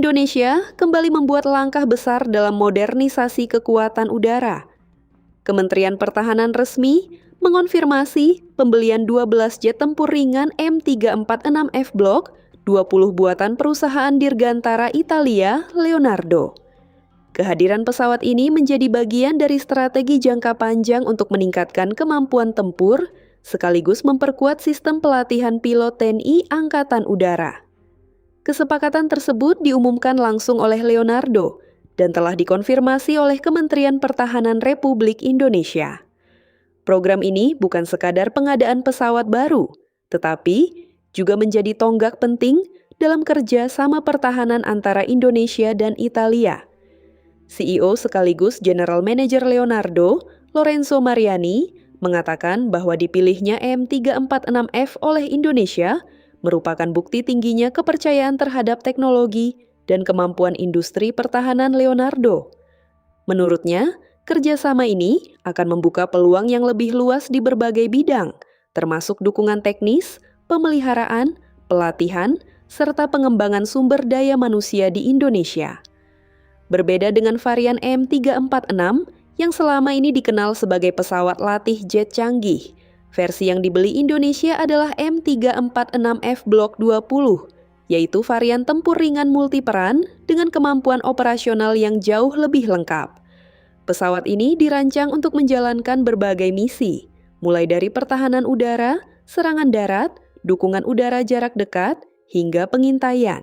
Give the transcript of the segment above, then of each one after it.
Indonesia kembali membuat langkah besar dalam modernisasi kekuatan udara. Kementerian Pertahanan resmi mengonfirmasi pembelian 12 jet tempur ringan M346F Block 20 buatan perusahaan dirgantara Italia Leonardo. Kehadiran pesawat ini menjadi bagian dari strategi jangka panjang untuk meningkatkan kemampuan tempur, sekaligus memperkuat sistem pelatihan pilot TNI Angkatan Udara. Kesepakatan tersebut diumumkan langsung oleh Leonardo dan telah dikonfirmasi oleh Kementerian Pertahanan Republik Indonesia. Program ini bukan sekadar pengadaan pesawat baru, tetapi juga menjadi tonggak penting dalam kerja sama pertahanan antara Indonesia dan Italia. CEO sekaligus General Manager Leonardo, Lorenzo Mariani, mengatakan bahwa dipilihnya M346F oleh Indonesia merupakan bukti tingginya kepercayaan terhadap teknologi dan kemampuan industri pertahanan Leonardo. Menurutnya, kerjasama ini akan membuka peluang yang lebih luas di berbagai bidang, termasuk dukungan teknis, pemeliharaan, pelatihan, serta pengembangan sumber daya manusia di Indonesia. Berbeda dengan varian M346 yang selama ini dikenal sebagai pesawat latih jet canggih, versi yang dibeli Indonesia adalah M346F Block 20, yaitu varian tempur ringan multiperan dengan kemampuan operasional yang jauh lebih lengkap. Pesawat ini dirancang untuk menjalankan berbagai misi, mulai dari pertahanan udara, serangan darat, dukungan udara jarak dekat, hingga pengintaian.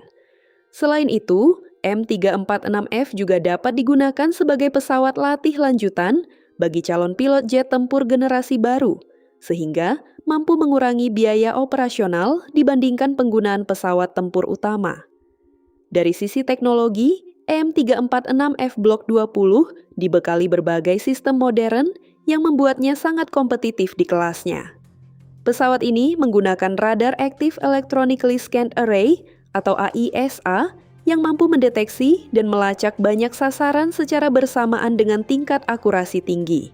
Selain itu, M346F juga dapat digunakan sebagai pesawat latih lanjutan bagi calon pilot jet tempur generasi baru, sehingga mampu mengurangi biaya operasional dibandingkan penggunaan pesawat tempur utama. Dari sisi teknologi, M346F Block 20 dibekali berbagai sistem modern yang membuatnya sangat kompetitif di kelasnya. Pesawat ini menggunakan Radar Active Electronically Scanned Array atau AISA yang mampu mendeteksi dan melacak banyak sasaran secara bersamaan dengan tingkat akurasi tinggi.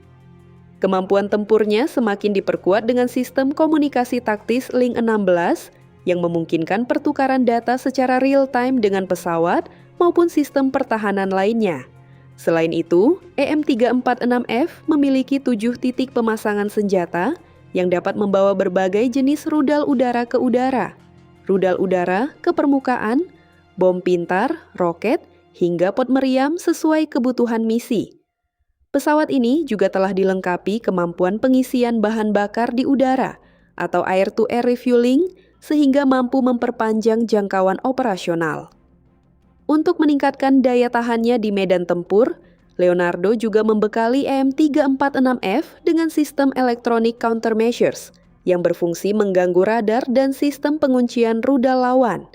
Kemampuan tempurnya semakin diperkuat dengan sistem komunikasi taktis Link 16 yang memungkinkan pertukaran data secara real-time dengan pesawat maupun sistem pertahanan lainnya. Selain itu, EM346F memiliki 7 titik pemasangan senjata yang dapat membawa berbagai jenis rudal udara ke udara, rudal udara ke permukaan, bom pintar, roket, hingga pot meriam sesuai kebutuhan misi. Pesawat ini juga telah dilengkapi kemampuan pengisian bahan bakar di udara atau air-to-air refueling sehingga mampu memperpanjang jangkauan operasional. Untuk meningkatkan daya tahannya di medan tempur, Leonardo juga membekali M346F dengan sistem electronic countermeasures yang berfungsi mengganggu radar dan sistem penguncian rudal lawan.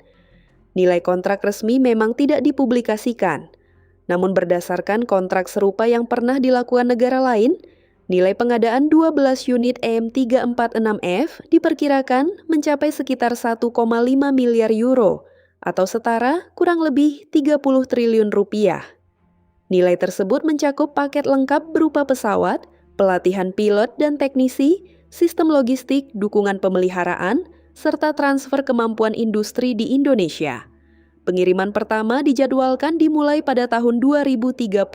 Nilai kontrak resmi memang tidak dipublikasikan. Namun berdasarkan kontrak serupa yang pernah dilakukan negara lain, nilai pengadaan 12 unit M346F diperkirakan mencapai sekitar 1,5 miliar euro atau setara kurang lebih 30 triliun rupiah. Nilai tersebut mencakup paket lengkap berupa pesawat, pelatihan pilot dan teknisi, sistem logistik, dukungan pemeliharaan, serta transfer kemampuan industri di Indonesia. Pengiriman pertama dijadwalkan dimulai pada tahun 2030.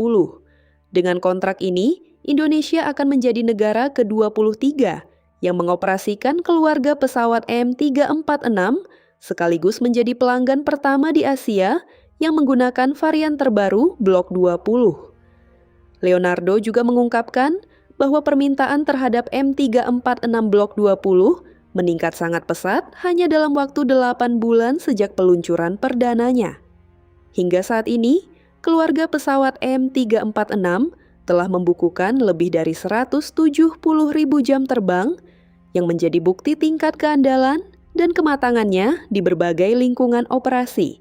Dengan kontrak ini, Indonesia akan menjadi negara ke-23 yang mengoperasikan keluarga pesawat M346 sekaligus menjadi pelanggan pertama di Asia yang menggunakan varian terbaru Block 20. Leonardo juga mengungkapkan bahwa permintaan terhadap M346 Block 20 meningkat sangat pesat hanya dalam waktu 8 bulan sejak peluncuran perdananya. Hingga saat ini, keluarga pesawat M346 telah membukukan lebih dari 170.000 jam terbang yang menjadi bukti tingkat keandalan dan kematangannya di berbagai lingkungan operasi.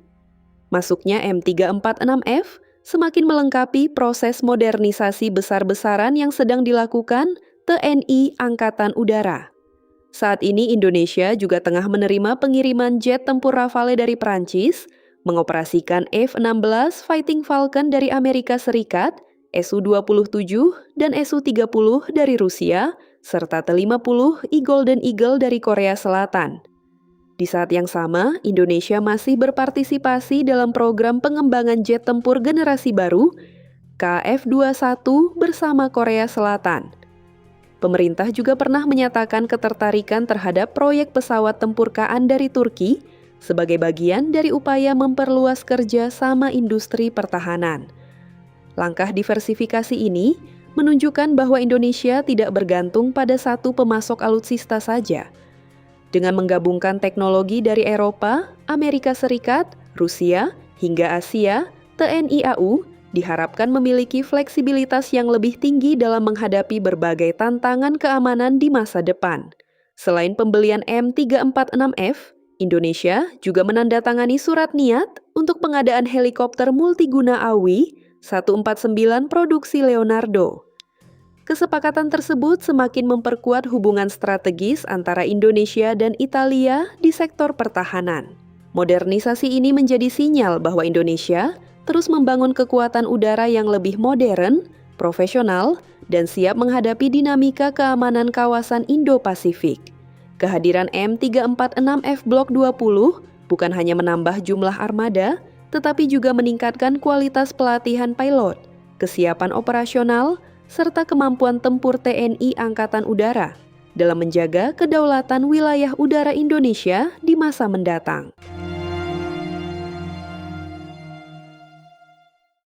Masuknya M346F semakin melengkapi proses modernisasi besar-besaran yang sedang dilakukan TNI Angkatan Udara. Saat ini Indonesia juga tengah menerima pengiriman jet tempur Rafale dari Prancis, mengoperasikan F-16 Fighting Falcon dari Amerika Serikat, Su-27 dan Su-30 dari Rusia, serta T-50 Golden Eagle dari Korea Selatan. Di saat yang sama, Indonesia masih berpartisipasi dalam program pengembangan jet tempur generasi baru KF-21 bersama Korea Selatan. Pemerintah juga pernah menyatakan ketertarikan terhadap proyek pesawat tempur Kaan dari Turki sebagai bagian dari upaya memperluas kerja sama industri pertahanan. Langkah diversifikasi ini menunjukkan bahwa Indonesia tidak bergantung pada satu pemasok alutsista saja. Dengan menggabungkan teknologi dari Eropa, Amerika Serikat, Rusia, hingga Asia, TNI AU diharapkan memiliki fleksibilitas yang lebih tinggi dalam menghadapi berbagai tantangan keamanan di masa depan. Selain pembelian M346F, Indonesia juga menandatangani surat niat untuk pengadaan helikopter multiguna AWI 149 produksi Leonardo. Kesepakatan tersebut semakin memperkuat hubungan strategis antara Indonesia dan Italia di sektor pertahanan. Modernisasi ini menjadi sinyal bahwa Indonesia terus membangun kekuatan udara yang lebih modern, profesional, dan siap menghadapi dinamika keamanan kawasan Indo-Pasifik. Kehadiran M346F Block 20 bukan hanya menambah jumlah armada, tetapi juga meningkatkan kualitas pelatihan pilot, kesiapan operasional, serta kemampuan tempur TNI Angkatan Udara dalam menjaga kedaulatan wilayah udara Indonesia di masa mendatang.